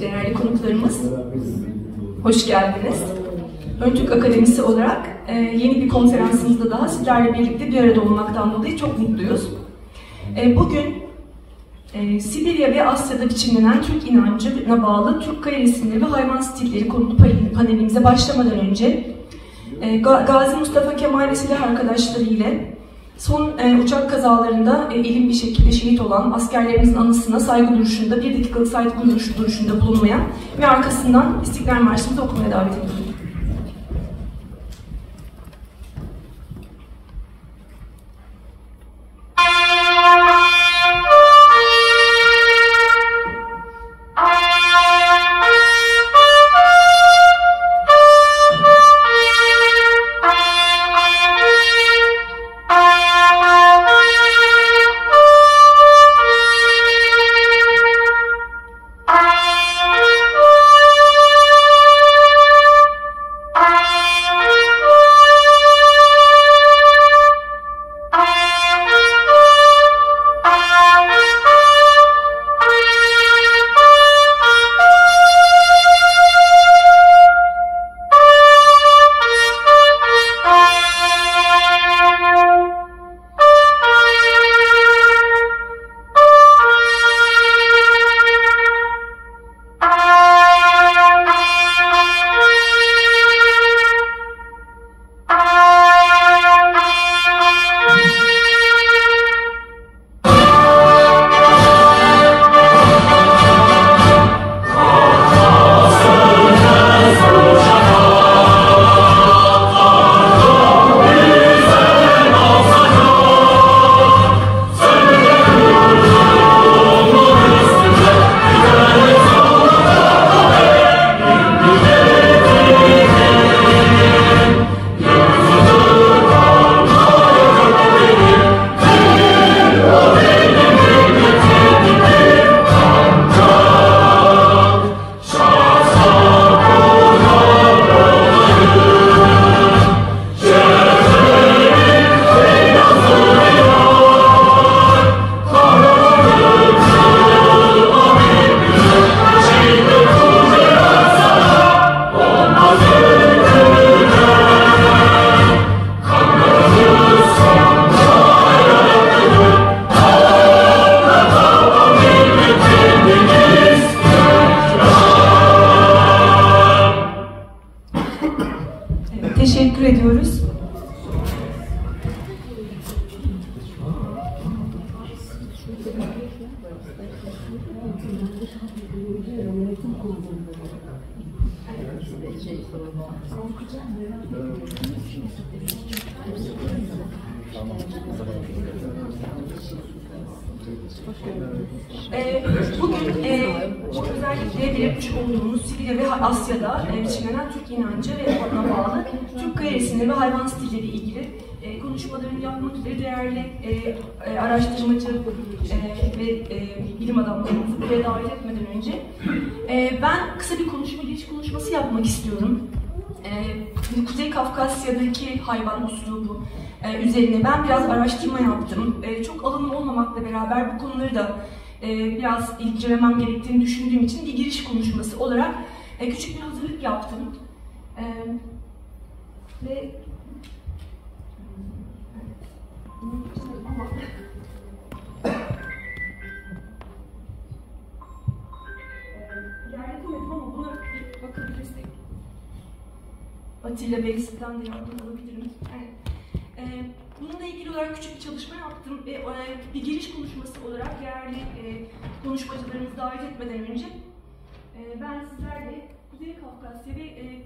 değerli konuklarımız. Hoş geldiniz. Öncük Akademisi olarak yeni bir konferansımızda daha sizlerle birlikte bir arada olmaktan dolayı çok mutluyuz. Bugün Sibirya ve Asya'da biçimlenen Türk inancına bağlı Türk kaya resimleri ve hayvan stilleri konulu panelimize başlamadan önce Gazi Mustafa Kemal ve silah arkadaşları ile son uçak kazalarında elim bir şekilde şehit olan askerlerimizin anısına saygı duruşunda, 1 dakikalık saygı duruşunda bulunmaya ve arkasından İstiklal Marşı'mızı okumaya davet ediyorum. Teşekkür ediyoruz. Bugün çok özellikle belirtmiş olduğumuz Sibirya ve Asya'da biçimlenen Türk inancı ve ona bağlı Türk kaya resimleri ve hayvan stilleri ilgili konuşmalarını yapmak üzere değerli araştırmacı ve bilim adamlarımızı buraya davet etmeden önce ben kısa bir giriş konuşması yapmak istiyorum. Kuzey Kafkasya'daki hayvan uslubu üzerine ben biraz araştırma yaptım. Çok alımlı olmamakla beraber bu konuları da biraz incelemem gerektiğini düşündüğüm için bir giriş konuşması olarak küçük bir hazırlık yaptım. Ve ilerletemedim ama buna bir bakabilirsek Atilla Bey'den de yardım alabilirim. Bununla ilgili olarak küçük bir çalışma yaptım ve bir giriş konuşması olarak değerli konuşmacılarımızı davet etmeden önce ben sizlerle Kuzey Kafkasya ve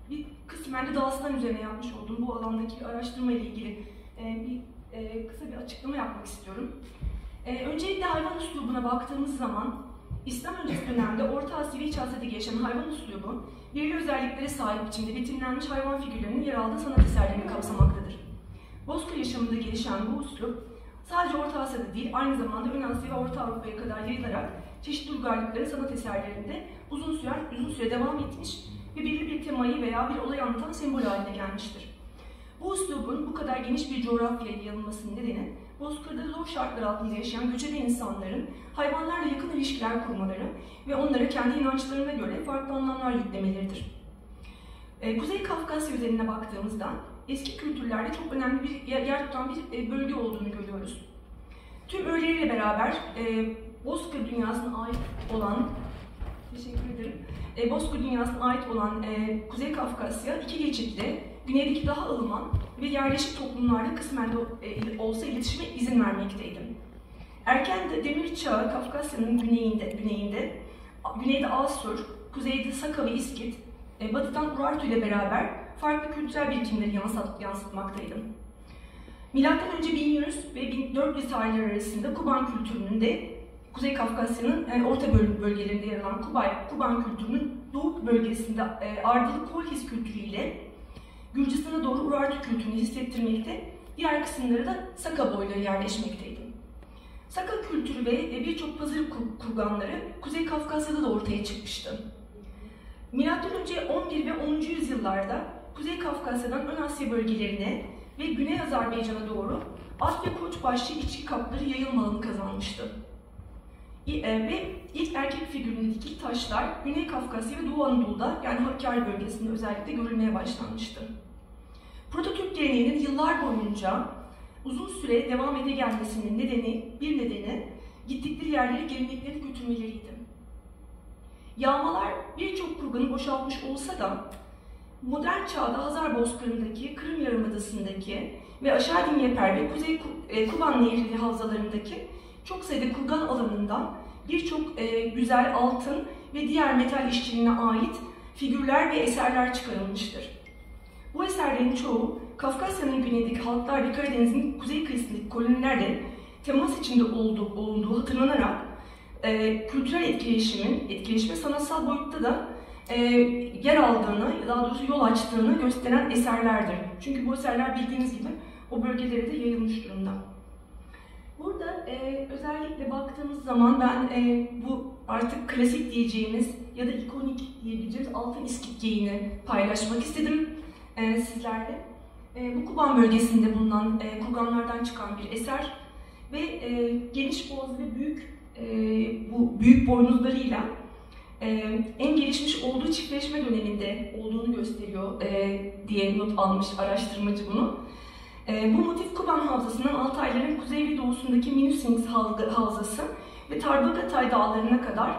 bir kısmen de Dağıstan üzerine yapmış olduğum bu alandaki araştırma ile ilgili kısa bir açıklama yapmak istiyorum. Öncelikle hayvan üslubuna baktığımız zaman İslam öncesi dönemde Orta Asya ve İç Asya'da gelişen hayvan üslubu belirli özelliklere sahip biçimde betimlenmiş hayvan figürlerinin yer aldığı sanat eserlerini kapsamaktadır. Bozkır yaşamında gelişen bu üslup sadece Orta Asya'da değil, aynı zamanda Ön Asya ve Orta Avrupa'ya kadar yayılarak çeşitli uygarlıkların sanat eserlerinde uzun süre devam etmiş ve belirli bir temayı veya bir olayı anlatan sembol haline gelmiştir. Bu üslubun bu kadar geniş bir coğrafyaya yayılmasının nedeni bozkırda zor şartlar altında yaşayan göçebe insanların hayvanlarla yakın ilişkiler kurmaları ve onlara kendi inançlarına göre farklı anlamlar yüklemeleridir. Kuzey Kafkasya özeline baktığımızda eski kültürlerde çok önemli bir yer tutan bir bölge olduğunu görüyoruz. Tüm öğeleriyle beraber Bozkır dünyasına ait olan, Bozkır dünyasına ait olan Kuzey Kafkasya iki geçitli, güneydeki daha ılıman ve yerleşik toplumlarla kısmen de olsa iletişime izin vermekteydi. Erken Demir Çağı Kafkasya'nın güneyde Asur, kuzeyde Saka ve İskit, batıdan Urartu ile beraber farklı kültürel birikimleri yansıtmaktaydı. Milattan önce 1100 ve 1400 tarihleri arasında Kuban kültürünün de Kuzey Kafkasya'nın orta bölgelerinde yer alan Kuban kültürünün doğu bölgesinde Ardalı Kolhis kültürüyle Gürcistan'a doğru Urartu kültürünü hissettirmekte, diğer kısımları da Saka boyları yerleşmekteydi. Saka kültürü ve birçok pazarı kurganları Kuzey Kafkasya'da da ortaya çıkmıştı. Milattan önce 11 ve 10. yüzyıllarda Kuzey Kafkasya'dan Ön Asya bölgelerine ve Güney Azerbaycan'a doğru at ve koç başlı içki kapları yayılma alanı kazanmıştı. Ve ilk erkek figüründeki dikili taşlar Güney Kafkasya ve Doğu Anadolu'da, yani Hakkari bölgesinde özellikle görülmeye başlanmıştı. Prototürk geleneğinin yıllar boyunca uzun süre devam ede gelmesinin nedeni gittikleri yerlere gelenekleri götürmeleriydi. Yağmalar birçok kurganı boşaltmış olsa da modern çağda Hazar Bozkırı'ndaki, Kırım Yarımadası'ndaki ve Aşağı Dinyeper ve Kuzey Kuban Nehri havzalarındaki çok sayıda kurgan alanından birçok güzel altın ve diğer metal işçiliğine ait figürler ve eserler çıkarılmıştır. Bu eserlerin çoğu Kafkasya'nın güneyindeki halklar ve Karadeniz'in kuzey kıyısındaki kolonilerle temas içinde olduğu hatırlanarak kültürel etkileşime sanatsal boyutta da yer aldığını, daha doğrusu yol açtığını gösteren eserlerdir. Çünkü bu eserler bildiğiniz gibi o bölgelere de yayılmış durumda. Burada özellikle baktığımız zaman ben bu artık klasik diyeceğimiz ya da ikonik diyebileceğimiz altın iskit geyini paylaşmak istedim sizlerle. Bu Kuban bölgesinde bulunan kurganlardan çıkan bir eser ve geniş boğazı ve bu büyük boynuzlarıyla en gelişmiş olduğu çiftleşme döneminde olduğunu gösteriyor diye not almış araştırmacı bunu. Bu motif Kuban Havzası'ndan Altayların kuzey ve doğusundaki Minusins Havzası ve Tarbagatay dağlarına kadar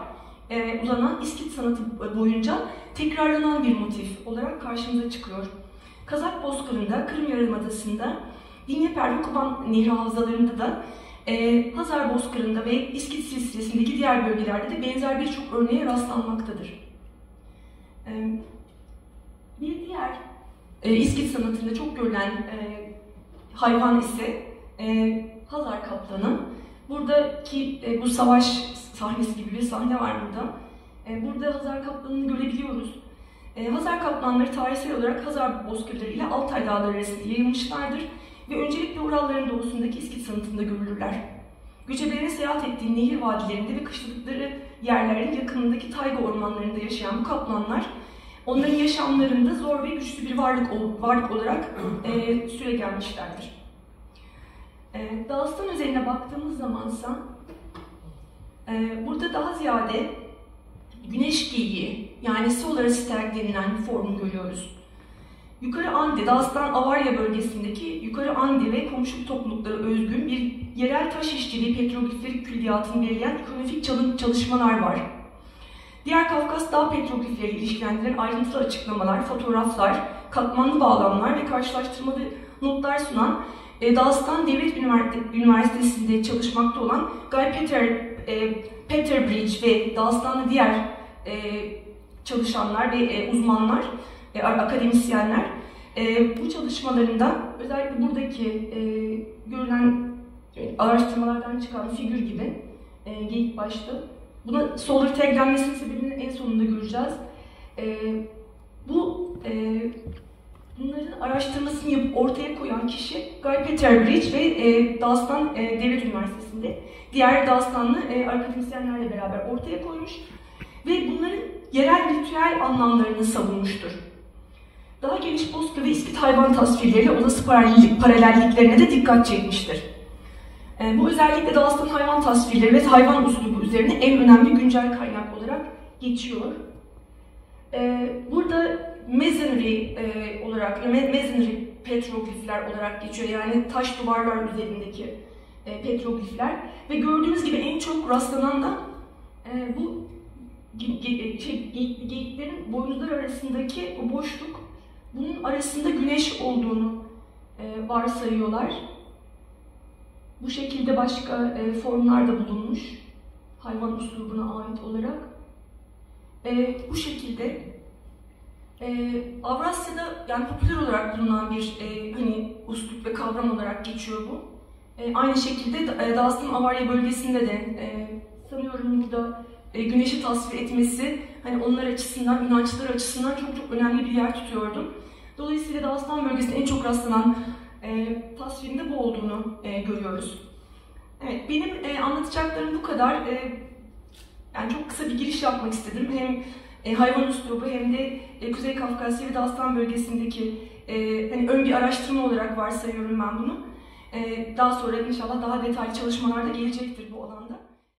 uzanan İskit sanatı boyunca tekrarlanan bir motif olarak karşımıza çıkıyor. Kazak Bozkırı'nda, Kırım Yarımadası'nda, Dinyeper ve Kuban Nehri havzalarında da Hazar Bozkırı'nda ve İskit silsilesindeki diğer bölgelerde de benzer birçok örneğe rastlanmaktadır. Bir diğer İskit sanatında çok görülen hayvan ise Hazar kaplanı. Buradaki bu savaş sahnesi gibi bir sahne var burada. Burada Hazar kaplanını görebiliyoruz. Hazar kaplanları tarihsel olarak Hazar bozkırları ile Altay dağları arasında yayılmışlardır ve öncelikle Uralların doğusundaki İskit sanatında görülürler. Göçebelerin seyahat ettiği nehir vadilerinde ve kışladıkları yerlerin yakınındaki tayga ormanlarında yaşayan bu kaplanlar, onların yaşamlarında zor ve güçlü bir varlık olarak süre gelmişlerdir. Dağıstan üzerine baktığımız zamansa, burada daha ziyade güneş geyiği, yani Solar Stag denilen formu görüyoruz. Yukarı Andi, Dağıstan Avarya bölgesindeki Yukarı Andi ve komşu topluluklara özgün bir yerel taş işçiliği petroglifleri külliyatını belirleyen ikonografik çalışmalar var. Diğer Kafkas dağ petroglifleri ilişkilendiren ayrıntılı açıklamalar, fotoğraflar, katmanlı bağlamlar ve karşılaştırmalı notlar sunan Dağıstan Devlet Üniversitesi'nde çalışmakta olan Guy Peterbridge ve Dağıstan'da diğer çalışanlar ve uzmanlar, akademisyenler bu çalışmalarında özellikle buradaki görülen araştırmalardan çıkan figür gibi geyik başlı. Buna solar taglenmesinin sebebini en sonunda göreceğiz. Bunların araştırmasını yapıp ortaya koyan kişi Guy Peterbridge ve Dağıstan Devlet Üniversitesi'nde diğer Dağıstanlı akademisyenlerle beraber ortaya koymuş ve bunların yerel ritüel anlamlarını savunmuştur. Daha geniş bozkır ve İskit hayvan tasvirleriyle olası paralelliklerine de dikkat çekmiştir. Bu özellikle Dağıstan hayvan tasvirleri ve hayvan üslubu üzerine en önemli güncel kaynak olarak geçiyor. Burada masonry olarak, masonry petroglifler olarak geçiyor. Yani taş duvarlar üzerindeki petroglifler. Ve gördüğünüz gibi en çok rastlanan da bu geyiklerin boynuzlar arasındaki o boşluk, bunun arasında güneş olduğunu varsayıyorlar. Bu şekilde başka formlar da bulunmuş hayvan üslubuna ait olarak. Bu şekilde Avrasya'da yani popüler olarak bulunan bir hani üslup ve kavram olarak geçiyor bu. Aynı şekilde Dağıstan-Avarya bölgesinde de sanıyorum burada güneşi tasvir etmesi hani onlar açısından, inançları açısından çok çok önemli bir yer tutuyordu. Dolayısıyla Dağıstan bölgesinde en çok rastlanan tasvirinde bu olduğunu görüyoruz. Evet, benim anlatacaklarım bu kadar. Yani çok kısa bir giriş yapmak istedim. Hem hayvan üslubu hem de Kuzey Kafkasya ve Dağıstan bölgesindeki hani ön bir araştırma olarak varsayıyorum ben bunu. Daha sonra inşallah daha detaylı çalışmalar da gelecektir bu alanda.